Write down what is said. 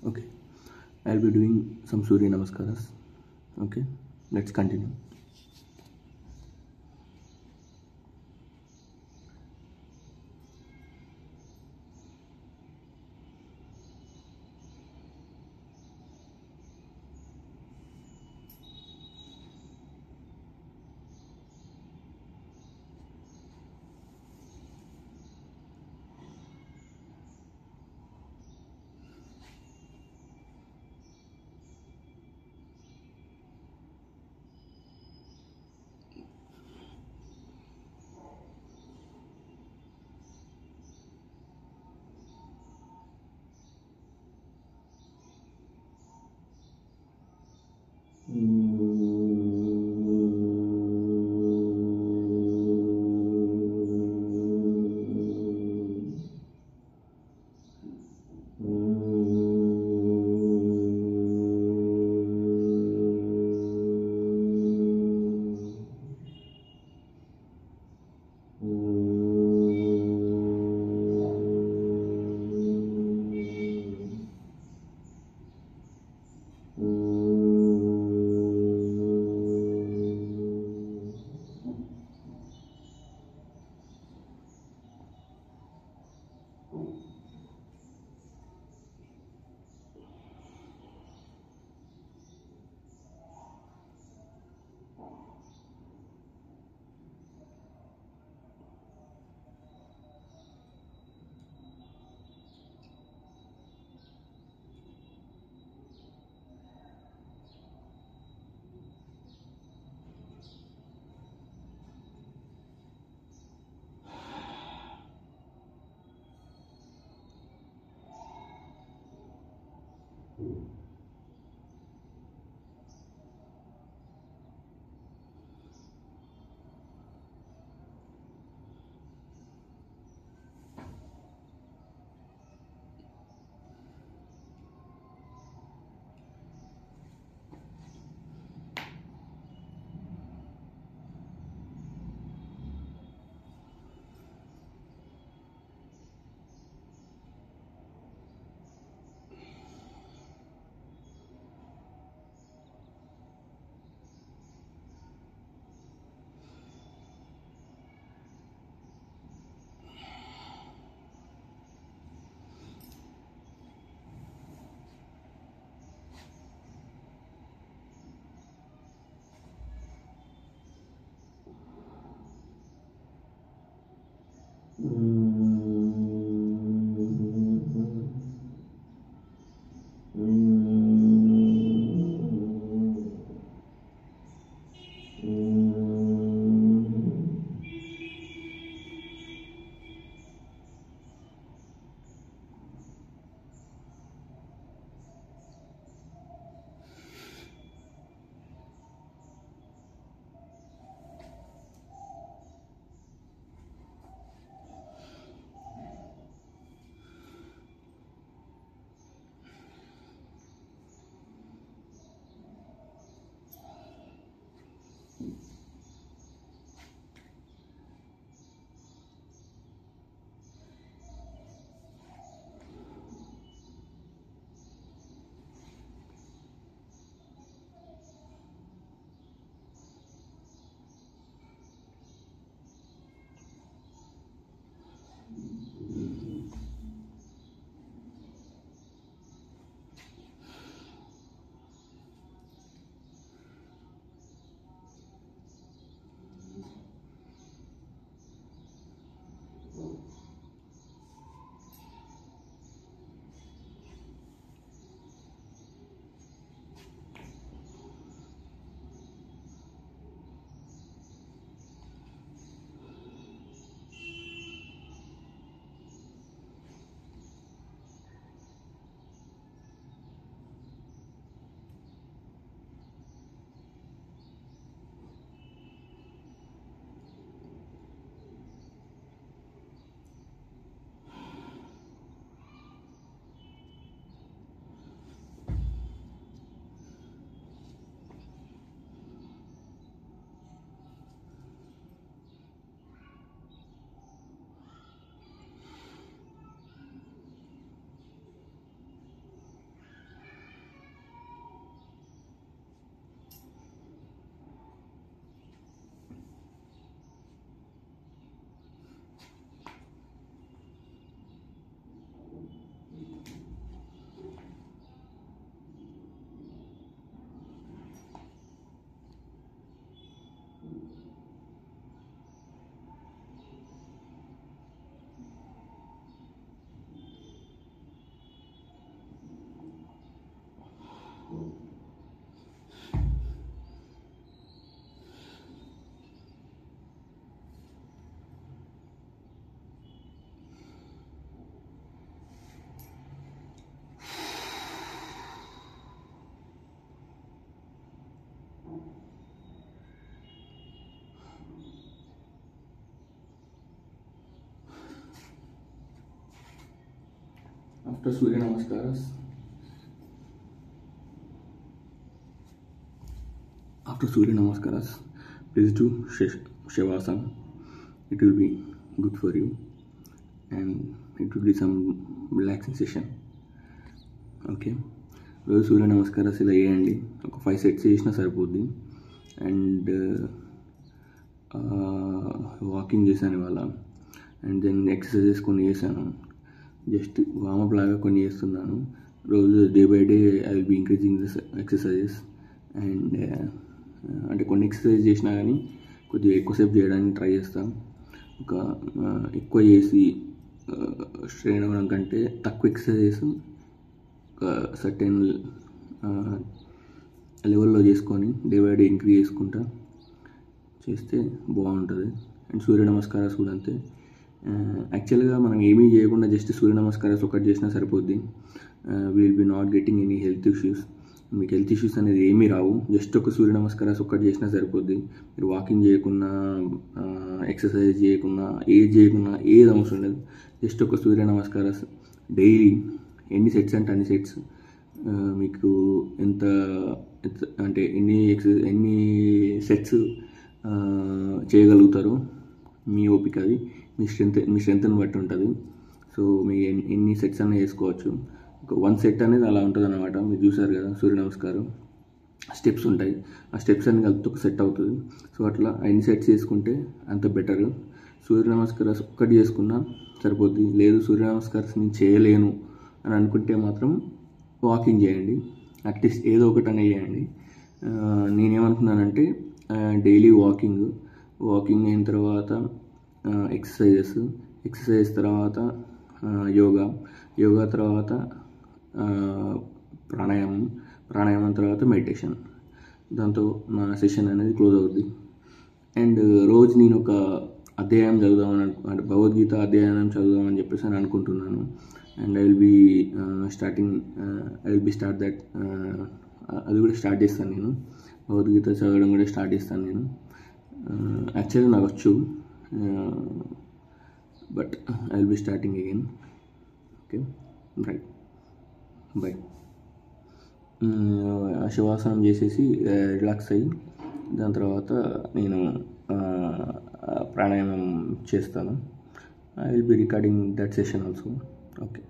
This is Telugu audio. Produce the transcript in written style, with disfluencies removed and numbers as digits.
Okay, I'll be doing some Surya Namaskaras. Okay, let's continue. After Surya Namaskaras, please do Shavasana. It will be good for you and it will be some relaxing session. Okay, రోజు సూర్య నమస్కారాలు ఇలా వేయండి. ఒక 5 సెట్స్ చేసినా సరిపోద్ది. అండ్ వాకింగ్ చేశాను ఇవాళ. అండ్ దెన్ ఎక్సర్సైజెస్ కొన్ని చేశాను. జస్ట్ వామప్ లాగా కొన్ని చేస్తున్నాను. రోజు day by day I will be increasing this exercises. And అంటే కొన్ని ఎక్సర్సైజ్ చేసినా కానీ కొద్దిగా ఎక్కువసేపు చేయడానికి ట్రై చేస్తాను. ఒక ఎక్కువ చేసి స్ట్రెయిన్ అవ్వడం కంటే తక్కువ ఎక్సర్సైజెస్ ఒక సర్టెన్ లెవెల్లో చేసుకొని డే బై డే ఇంక్రీజ్ చేసుకుంటా చేస్తే బాగుంటుంది. అండ్ సూర్య నమస్కారాలు కూడా అంతే. యాక్చువల్గా మనం ఏమీ చేయకుండా జస్ట్ సూర్య నమస్కారాలు ఒకటి చేసినా సరిపోద్ది. Will be not getting any health issues. మీకు హెల్త్ ఇష్యూస్ అనేది ఏమీ రావు. జస్ట్ ఒక సూర్య నమస్కారాలు ఒక్కటి చేసినా సరిపోద్ది. మీరు వాకింగ్ చేయకున్నా, ఎక్సర్సైజ్ చేయకున్నా, ఏది అవసరం లేదు. జస్ట్ ఒక సూర్య నమస్కారాలు డైలీ ఎన్ని సెట్స్ అంటే అన్ని సెట్స్, మీకు ఎంత అంటే ఎన్ని సెట్స్ చేయగలుగుతారో మీ ఓపిక, అది మీ స్ట్రెంత్ని బట్టి ఉంటుంది. సో మీ ఎన్ని సెట్స్ అన్నీ చేసుకోవచ్చు. ఒక 1 సెట్ అనేది అలా ఉంటుంది అన్నమాట. మీరు చూసారు కదా సూర్య నమస్కారం స్టెప్స్ ఉంటాయి. ఆ స్టెప్స్ అన్ని కలిపితే ఒక సెట్ అవుతుంది. సో అట్లా ఎన్ని సెట్స్ చేసుకుంటే అంత బెటర్. సూర్య నమస్కారాలు ఒక్కటి చేసుకున్నా సరిపోద్ది. లేదు సూర్య నమస్కారాలు నేను చేయలేను అని అనుకుంటే మాత్రం వాకింగ్ చేయండి. అట్లీస్ట్ ఏదో ఒకటి అనేది చేయండి. నేనేమనుకున్నానంటే డైలీ వాకింగ్ అయిన తర్వాత ఎక్సర్సైజ్ తర్వాత యోగా తర్వాత ప్రాణాయామం తర్వాత మెడిటేషన్. దాంతో నా సెషన్ అనేది క్లోజ్ అవుద్ది. అండ్ రోజు నేను ఒక అధ్యాయం చదువుదామని అంటే భగవద్గీత అధ్యాయం చదువుదామని చెప్పేసి అని అనుకుంటున్నాను. And I will B start that. అది కూడా స్టార్ట్ చేస్తాను నేను. భగవద్గీత చదవడం కూడా స్టార్ట్ చేస్తాను నేను. యాక్చువల్లీ నాకు వచ్చు, but I will be starting again. Okay, right, bye. శివాసనం చేసేసి రిలాక్స్ అయ్యి దాని తర్వాత నేను ప్రాణాయామం చేస్తాను. I will be recording that session also. Okay.